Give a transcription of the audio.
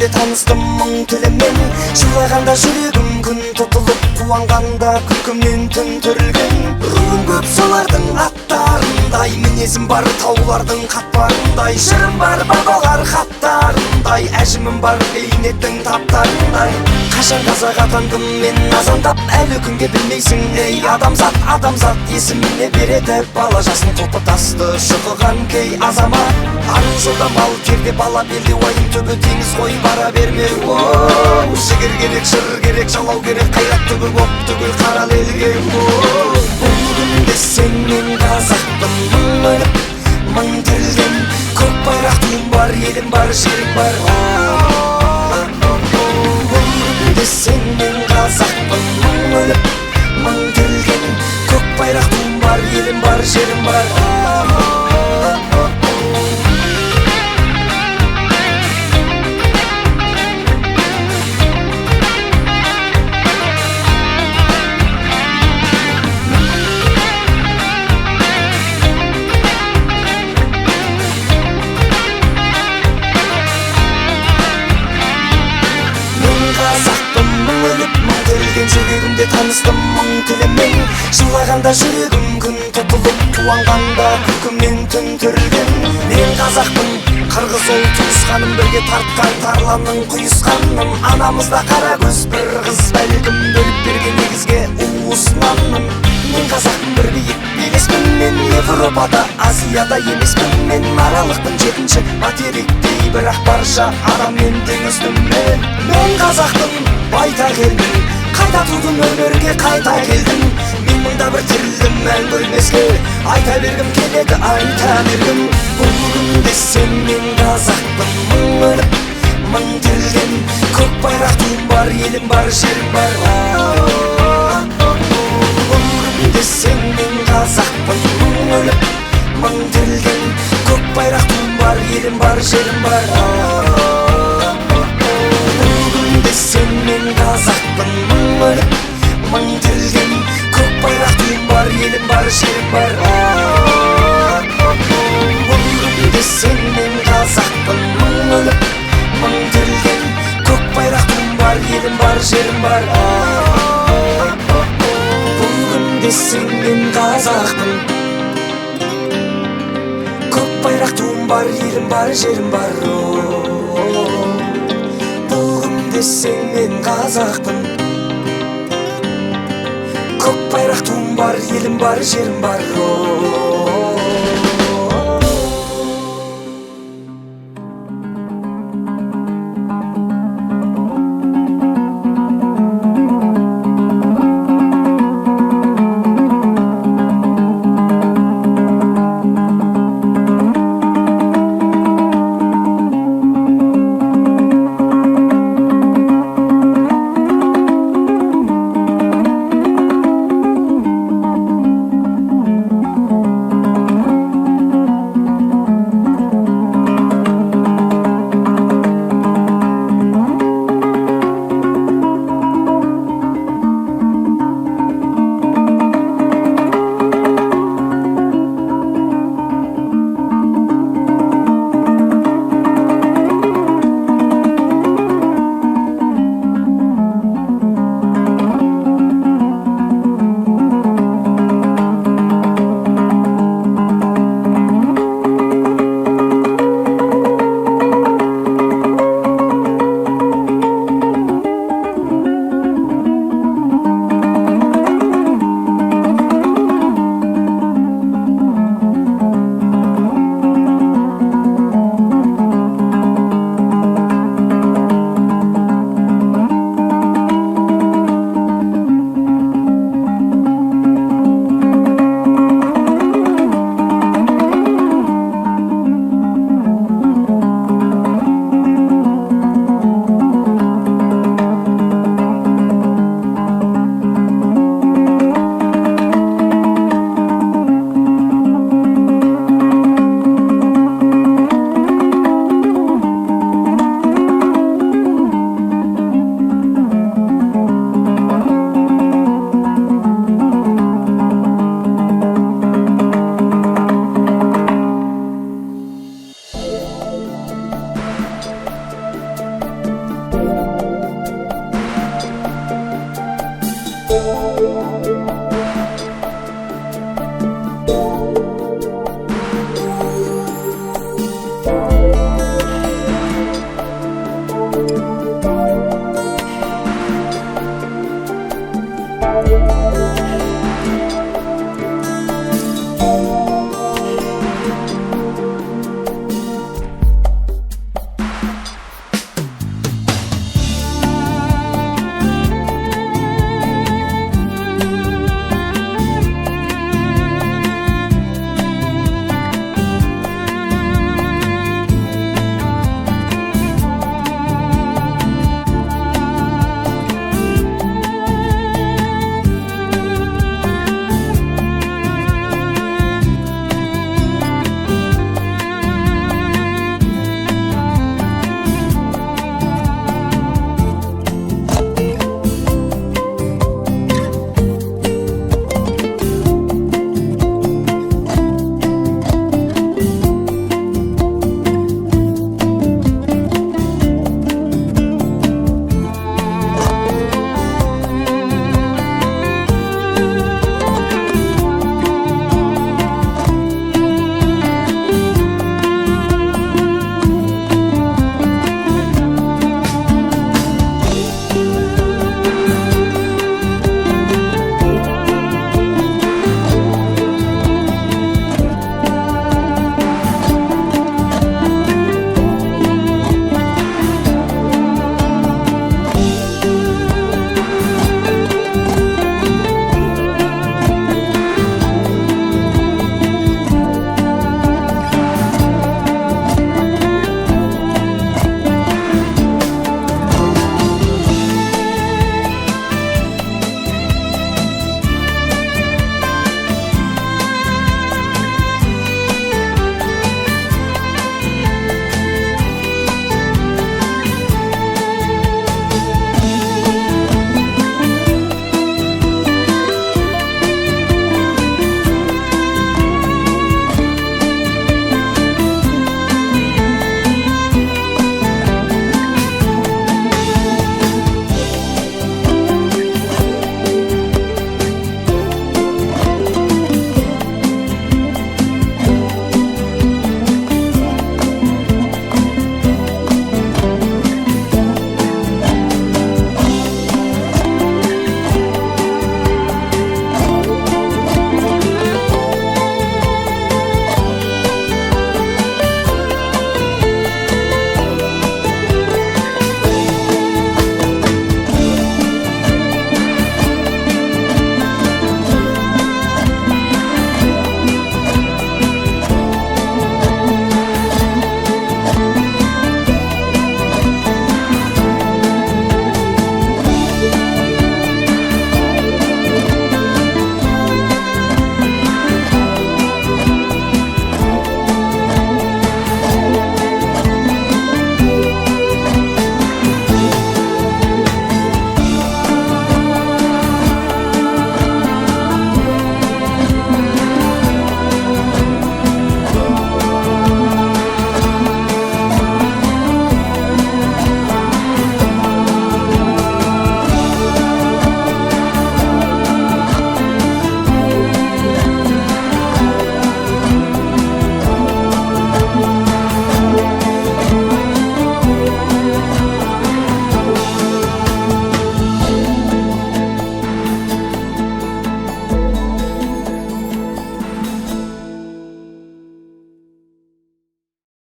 жүрегімде таныстым мың тілімен. Жылағанда жүрегім күн тұтылып, қуанғанда күлкімнен түн түрілген. Руым көп солардың аттарындай, мінезім бар таулардың қатпарындай. Жырым бар бабалар хаттарындай, әжімім бар бейнеттің таптарындай. Қашан қазақ атандым мен азандап, әлі күнге білмейсің ей адамзат. Адамзат есіміне береді бала жасын құлпытасты шұқыған кей азамат. Ару жолда мал керде бала белде, уайым түбі теңіз ғой бара берме. Жігер керек, жыр керек, жалау керек, қайрат түгіл боп түгіл қарал елге. Бұл күнде сен мен қазақпын, мың өліп мың тірілген. Көк байрақ туым бар, елім бар, жерім бар. Сен мен қазақпын, мың өліп мың тірілген. Көк байрақ туым бар, елім бар, жерім бар. Жүрегімде таныстым мың тілімен. Жылағанда жүрегім күн тұтылып, туанғанда күлкімнен түн түрілген. Мен қазақпын, қырғыз ол туысқаным, бірге тартқан тарланның құйысқаным. Анамызда қара көз бір қыз, бәлкім бөліп берген негізге уысынанмын. Мен қазақпын, бір биік белеспін. Мен Европада, Азияда емеспін. Мен аралықтың жетінші материктей, бірақ барша адам мен теңіздің мен. Мен қазақтың байтақ елмін, қайта тудым өмірге, қайта келдім. Мен мыңда бір тірілдім мәңгі өлмеске, айта бергім келеді, айта бергім. Бұл күнде сен мен қазақпын, мың өліп мың тірілген. Көк байрақ туым бар, елім бар, жерім бар. Бұл күнде сен мен қазақпын, мың өліп мың тірілген. Көк байрақ туым бар, елім бар, жерім бар. Сен мен қазақпын, мың өліп мың тірілген. Көк байрақ туым бар, елім бар, жерім бар. Бұл күнде сен мен қазақпын, мың өліп мың тірілген. Көк байрақ туым бар, елім бар, жерім бар. Бұл күнде сен мен қазақпын, көк байрақ туым бар, елім бар, жерім бар. Сен мен қазақпын, көк байрақ туым бар, елім бар, жерім бар.